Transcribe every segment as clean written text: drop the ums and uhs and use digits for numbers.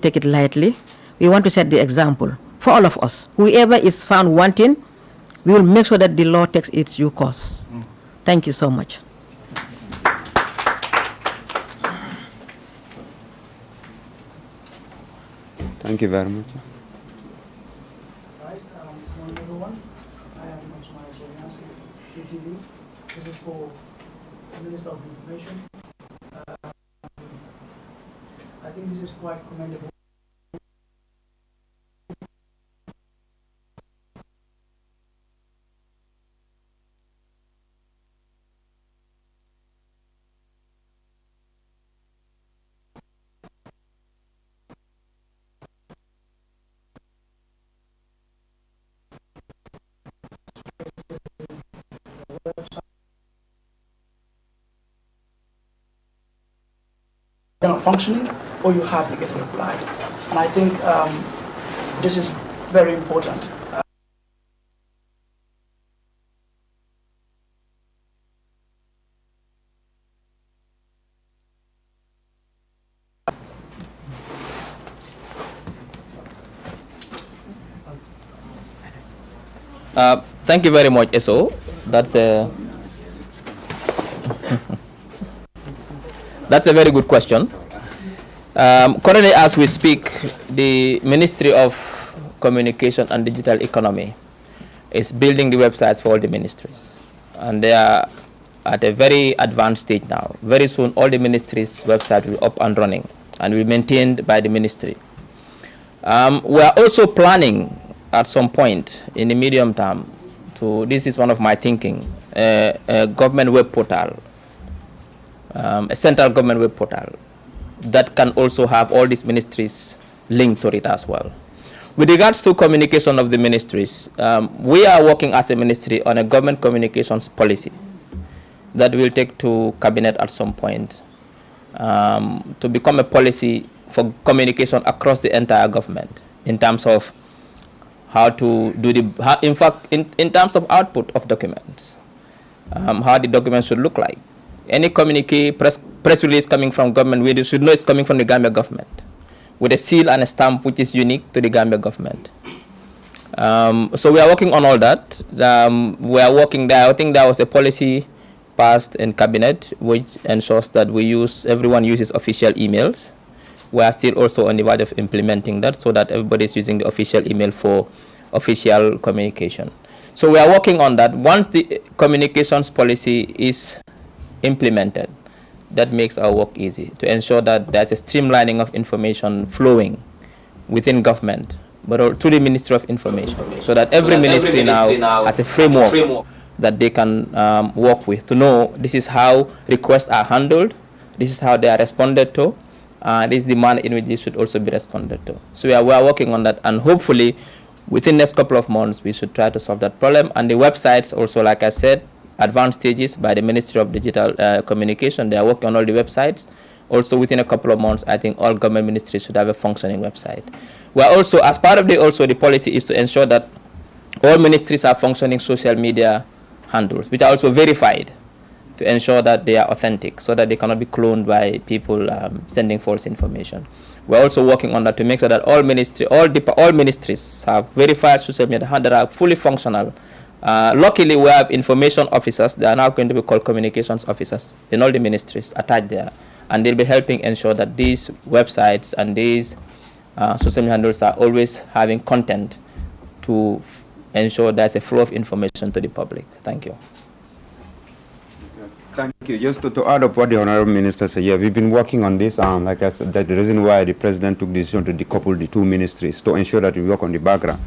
take it lightly. We want to set the example for all of us. Whoever is found wanting, we will make sure that the law takes its due course. Thank you so much. Thank you very much. Right, morning everyone. I am TV. This is for the Minister of Information. I think this is quite commendable. They're not functioning, or you hardly get a reply. And I think this is very important. Thank you very much, SO. That's a that's a very good question. Currently, as we speak, the Ministry of Communication and Digital Economy is building the websites for all the ministries, and they are at a very advanced stage now. Very soon, all the ministries' websites will be up and running and will be maintained by the ministry. We are also planning at some point in the medium term to, this is one of my thinking, a government web portal, a central government web portal that can also have all these ministries linked to it as well. With regards to communication of the ministries, we are working as a ministry on a government communications policy that will take to cabinet at some point to become a policy for communication across the entire government in terms of how to do the, in fact, in terms of output of documents, how the documents should look like. Any communique, press release coming from government, we should know it's coming from the Gambia government, with a seal and a stamp which is unique to the Gambia government. So we are working on all that. We are working there. I think there was a policy passed in cabinet which ensures that everyone uses official emails. We are still also on the verge of implementing that so that everybody is using the official email for official communication. So we are working on that. Once the communications policy is implemented, that makes our work easy to ensure that there's a streamlining of information flowing within government, but to the Ministry of Information, so that every ministry now has a framework that they can work with to know this is how requests are handled, this is how they are responded to, this is the manner in which they should also be responded to. So we are working on that, and hopefully within the next couple of months we should try to solve that problem. And the websites also, like I said, advanced stages by the Ministry of Digital Communication. They are working on all the websites. Also within a couple of months, I think all government ministries should have a functioning website. We are also, as part of the policy is to ensure that all ministries are functioning social media handles, which are also verified, to ensure that they are authentic, so that they cannot be cloned by people sending false information. We're also working on that to make sure that all ministries have verified social media handles that are fully functional. Luckily, we have information officers. They are now going to be called communications officers in all the ministries attached there, and they'll be helping ensure that these websites and these social media handles are always having content to ensure there's a flow of information to the public. Thank you. Thank you. Just to add up what the Honorable Minister said, yeah, we've been working on this. Like I said, that's the reason why the President took the decision to decouple the two ministries, to ensure that we work on the background.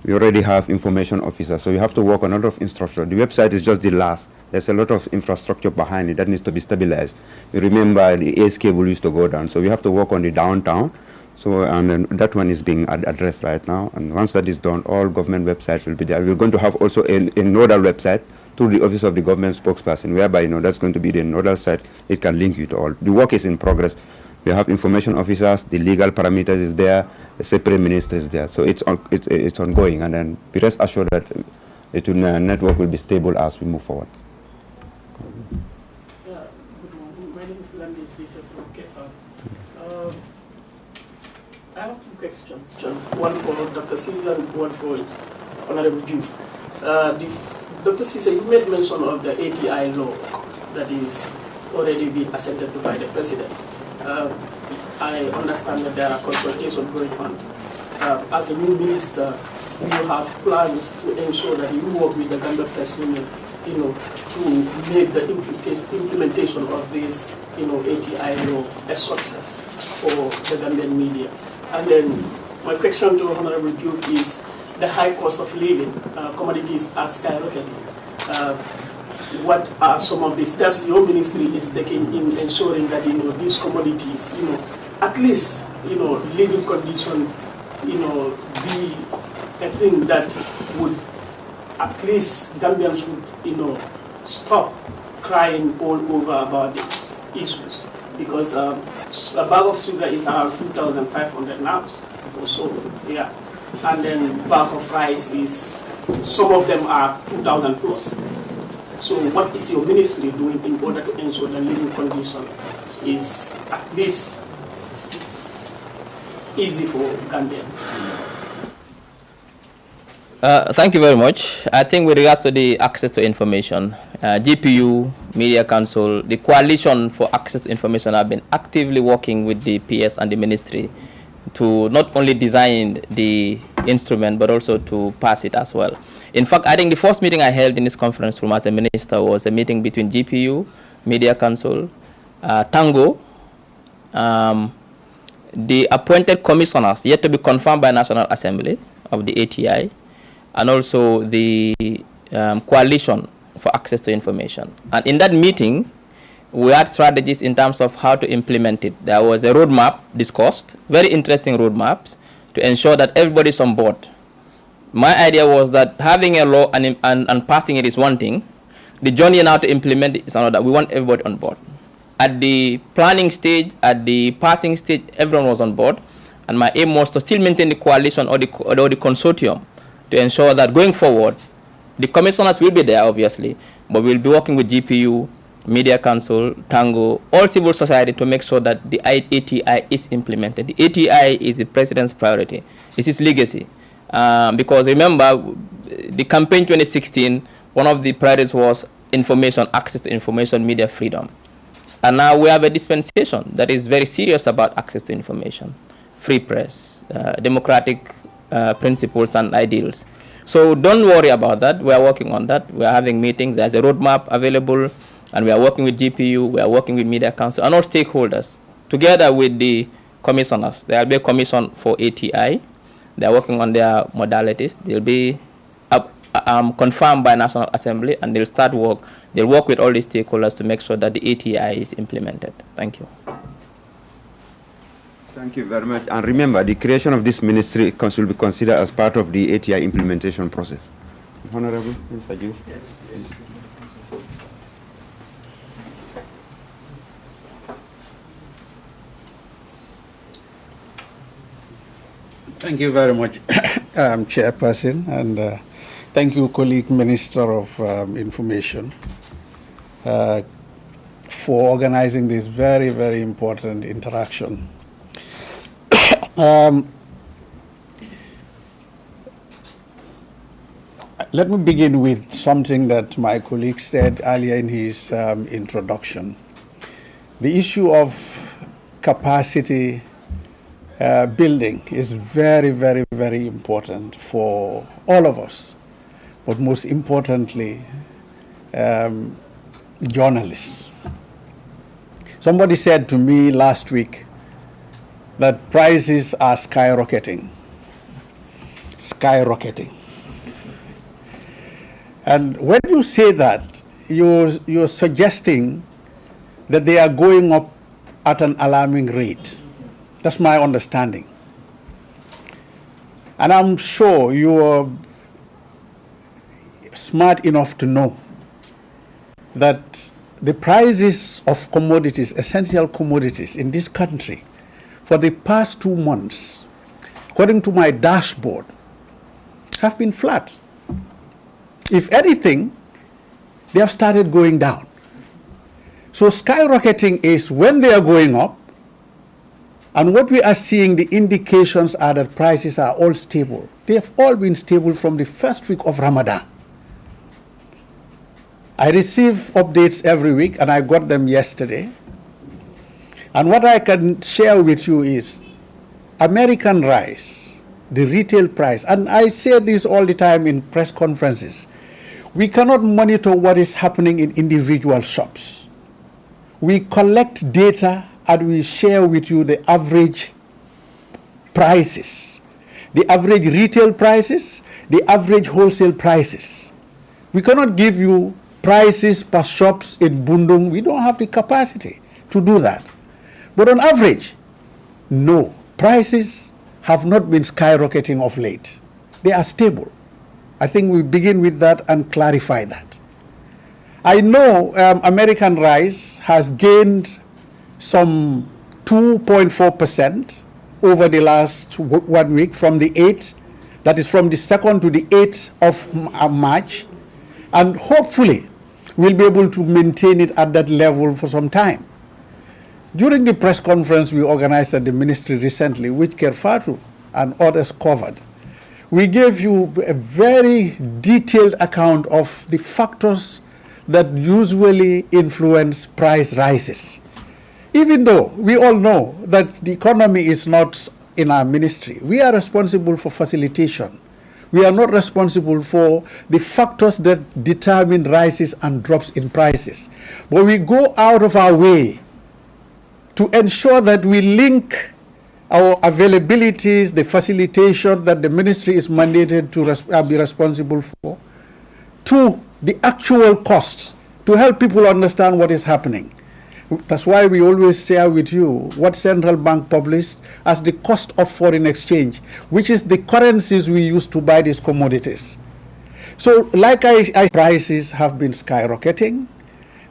We already have information officers, so we have to work on a lot of infrastructure. The website is just the last. There's a lot of infrastructure behind it that needs to be stabilized. You remember the ACE cable used to go down, so we have to work on the downtown. So, and then that one is being addressed right now. And once that is done, all government websites will be there. We're going to have also a nodal website through the Office of the Government Spokesperson, whereby, that's going to be the nodal site. It can link you to all. The work is in progress. We have information officers, the legal parameters is there, the separate minister is there. So it's ongoing, and then be rest assured that network will be stable as we move forward. My name is Landis Cesar from KEFA. I have two questions, one for Dr. Caesar and one for Honorable Juve. Dr. Caesar, you made mention of the ATI law that is already being assented to by the President. I understand that there are consultations going on. As a new minister, you have plans to ensure that you work with the Gambia Press Union, to make the implementation of this, ATI law a success for the Gambian media. And then my question to Honorable Duke is the high cost of living. Commodities are skyrocketing. What are some of the steps your ministry is taking in ensuring that these commodities, at least living condition, be a thing that would at least Gambians would stop crying all over about these issues, because a bag of sugar is around 2,500 now or so, yeah, and then bag of rice is, some of them are 2,000 plus. So what is your ministry doing in order to ensure the living condition is at least easy for Gambians? Thank you very much. I think with regards to the access to information, GPU, Media Council, the Coalition for Access to Information have been actively working with the PS and the ministry to not only design the instrument but also to pass it as well. In fact, I think the first meeting I held in this conference room as a minister was a meeting between GPU, Media Council, Tango, the appointed commissioners yet to be confirmed by National Assembly of the ATI, and also the Coalition for Access to Information. And in that meeting, we had strategies in terms of how to implement it. There was a roadmap discussed, very interesting roadmaps, to ensure that everybody is on board. My idea was that having a law and passing it is one thing. The journey now to implement it is another. We want everybody on board. At the planning stage, at the passing stage, everyone was on board. And my aim was to still maintain the coalition or the consortium to ensure that going forward, the commissioners will be there, obviously, but we'll be working with GPU, Media Council, Tango, all civil society to make sure that the ATI is implemented. The ATI is the president's priority. It's his legacy. Because remember, the campaign 2016, one of the priorities was information, access to information, media freedom. And now we have a dispensation that is very serious about access to information, free press, democratic principles and ideals. So don't worry about that. We are working on that. We are having meetings. There's a roadmap available, and we are working with GPU. We are working with Media Council and all stakeholders. Together with the commissioners, there will be a commission for ATI. They are working on their modalities. They'll be confirmed by National Assembly, and they'll start work. They'll work with all the stakeholders to make sure that the ATI is implemented. Thank you. Thank you very much. And remember, the creation of this ministry will be considered as part of the ATI implementation process. Honorable Mr. Ju. Yes, please. Thank you very much, Chairperson, and thank you, colleague Minister of Information, for organizing this very, very important interaction. Let me begin with something that my colleague said earlier in his introduction. The issue of capacity building is very, very, very important for all of us, but most importantly, journalists. Somebody said to me last week that prices are skyrocketing. Skyrocketing. And when you say that, you're suggesting that they are going up at an alarming rate. That's my understanding. And I'm sure you are smart enough to know that the prices of commodities, essential commodities in this country, for the past 2 months, according to my dashboard, have been flat. If anything, they have started going down. So skyrocketing is when they are going up, And what we are seeing, the indications are that prices are all stable. They have all been stable from the first week of Ramadan. I receive updates every week, and I got them yesterday. And what I can share with you is American rice, the retail price, and I say this all the time in press conferences. We cannot monitor what is happening in individual shops. We collect data and we share with you the average prices, the average retail prices, the average wholesale prices. We cannot give you prices per shops in Bundung. We don't have the capacity to do that. But on average, no, prices have not been skyrocketing of late. They are stable. I think we begin with that and clarify that. I know American rice has gained some 2.4% over the last 1 week from the 8th, that is from the 2nd to the 8th of March, and hopefully we'll be able to maintain it at that level for some time. During the press conference we organized at the ministry recently, which Kerfatu and others covered, we gave you a very detailed account of the factors that usually influence price rises. Even though we all know that the economy is not in our ministry, we are responsible for facilitation. We are not responsible for the factors that determine rises and drops in prices. But we go out of our way to ensure that we link our availabilities, the facilitation that the ministry is mandated to be responsible for, to the actual costs, to help people understand what is happening. That's why we always share with you what central bank published as the cost of foreign exchange, which is the currencies we use to buy these commodities. So like prices have been skyrocketing.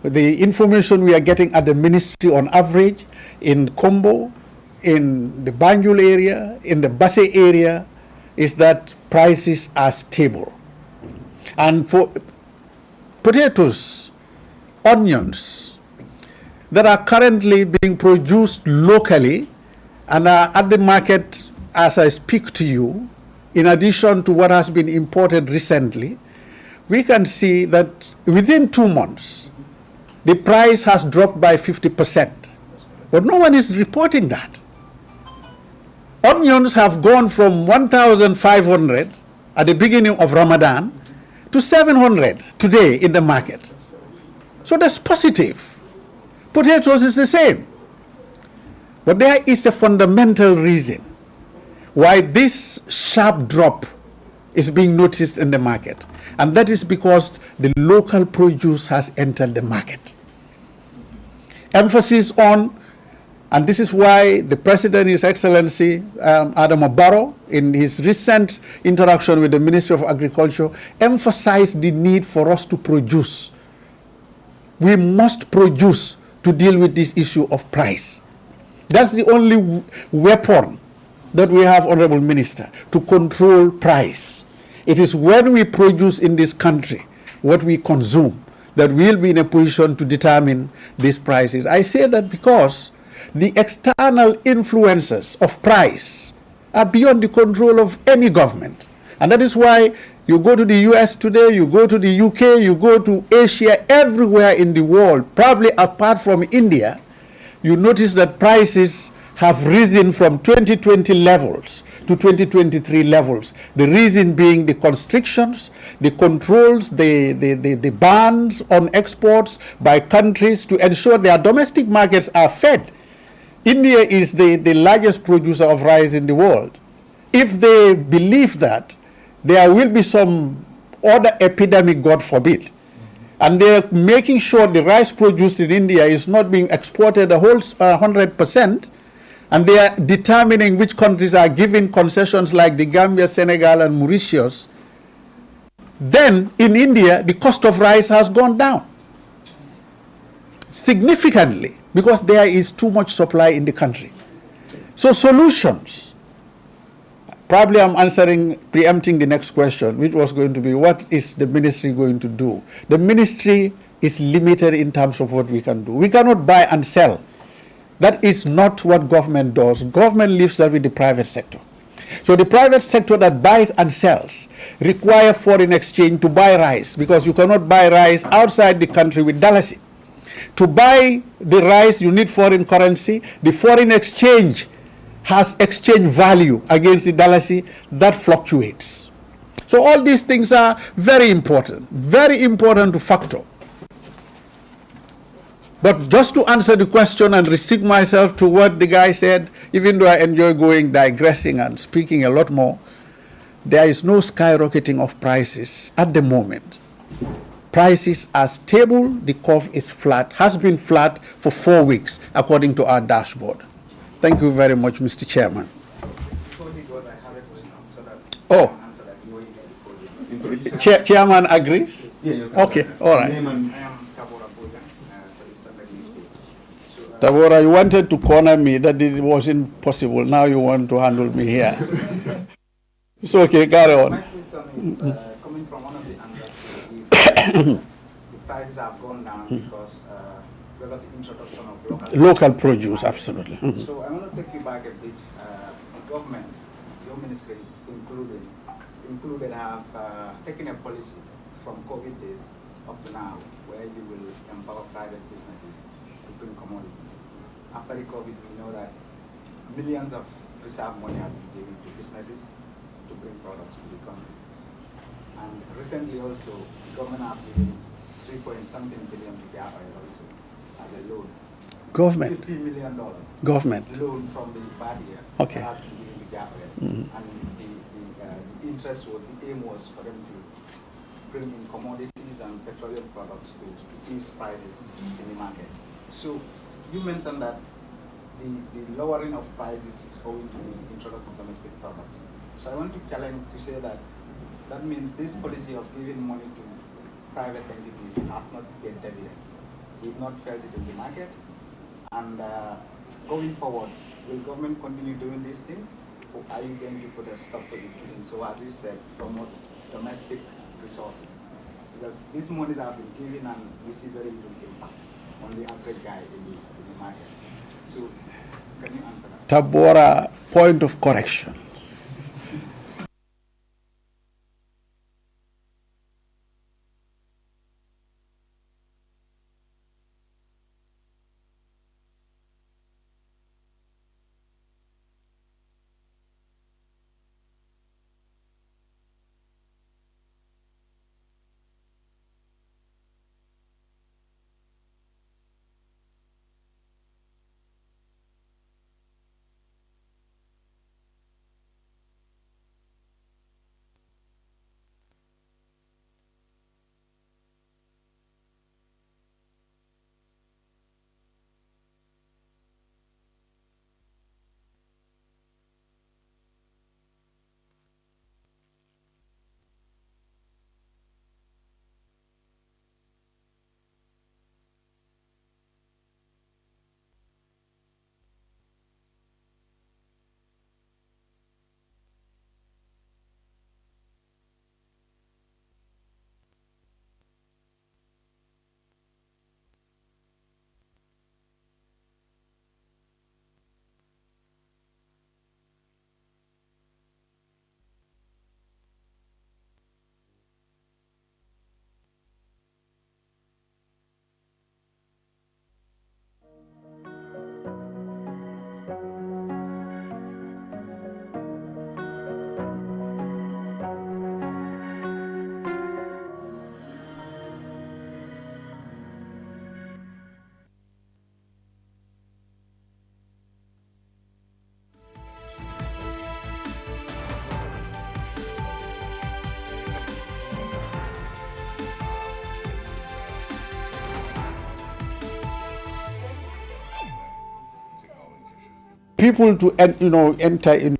The information we are getting at the ministry on average in Kombo, in the Banjul area, in the Basse area, is that prices are stable. And for potatoes, onions, that are currently being produced locally and are at the market as I speak to you, in addition to what has been imported recently, we can see that within 2 months, the price has dropped by 50%. But no one is reporting that. Onions have gone from 1,500 at the beginning of Ramadan to 700 today in the market. So that's positive. Potatoes is the same. But there is a fundamental reason why this sharp drop is being noticed in the market. And that is because the local produce has entered the market. Emphasis on, and this is why the President, His Excellency Adama Barrow, in his recent interaction with the Ministry of Agriculture, emphasized the need for us to produce. We must produce to deal with this issue of price. That's the only weapon that we have, Honorable Minister, to control price. It is when we produce in this country what we consume that we'll be in a position to determine these prices. I say that because the external influences of price are beyond the control of any government. And that is why you go to the US today, you go to the UK, you go to Asia, everywhere in the world, probably apart from India, you notice that prices have risen from 2020 levels to 2023 levels. The reason being the constrictions, the controls, the bans on exports by countries to ensure their domestic markets are fed. India is the largest producer of rice in the world. If they believe that, there will be some other epidemic, God forbid. And they're making sure the rice produced in India is not being exported a whole 100%. And they are determining which countries are giving concessions like the Gambia, Senegal, and Mauritius. Then in India, the cost of rice has gone down significantly because there is too much supply in the country. So solutions. Probably I'm preempting the next question, which was going to be, what is the ministry going to do? The ministry is limited in terms of what we can do. We cannot buy and sell That is not what government does. Government leaves that with the private sector. So the private sector that buys and sells require foreign exchange to buy rice, because you cannot buy rice outside the country with dalasi. To buy the rice, you need foreign currency. The foreign exchange has exchange value against the dalasi that fluctuates. So all these things are very important to factor. But just to answer the question and restrict myself to what the guy said, even though I enjoy digressing and speaking a lot more, there is no skyrocketing of prices at the moment. Prices are stable, the curve is flat, has been flat for 4 weeks, according to our dashboard. Thank you very much, Mr. Chairman. Oh, Chairman agrees? Okay, all right. Tabora, you wanted to corner me, that it wasn't possible. Now you want to handle me here. It's okay, carry on. My question is coming from one of the angles, the prices have gone down because of the introduction of local produce, absolutely. So I want to take you back a bit. The government, your ministry included have taken a policy from COVID days up to now, where you will empower private businesses to bring commodities. After the COVID, we know that millions of reserve money have been given to businesses to bring products to the country. And recently also, the government have given 3-point-something billion to Gambia also as a loan. Government? $50 million. Government. Loan from the barrier. Okay. Has been given to Gambia. And the interest was, the aim was for them to bring in commodities and petroleum products to ease prices in the market. So you mentioned that the lowering of prices is owing to the introduction of domestic products. So I want to challenge to say that that means this policy of giving money to private entities has not been evident. We've not felt it in the market. And going forward, will government continue doing these things? Or are you going to put a stop to it? And so as you said, promote domestic resources. Because these monies have been given and we see very little impact on the average guy in the market. So, can you answer that? Tabora, point of correction. People to enter in.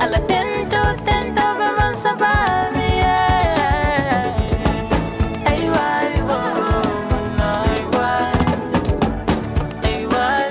A la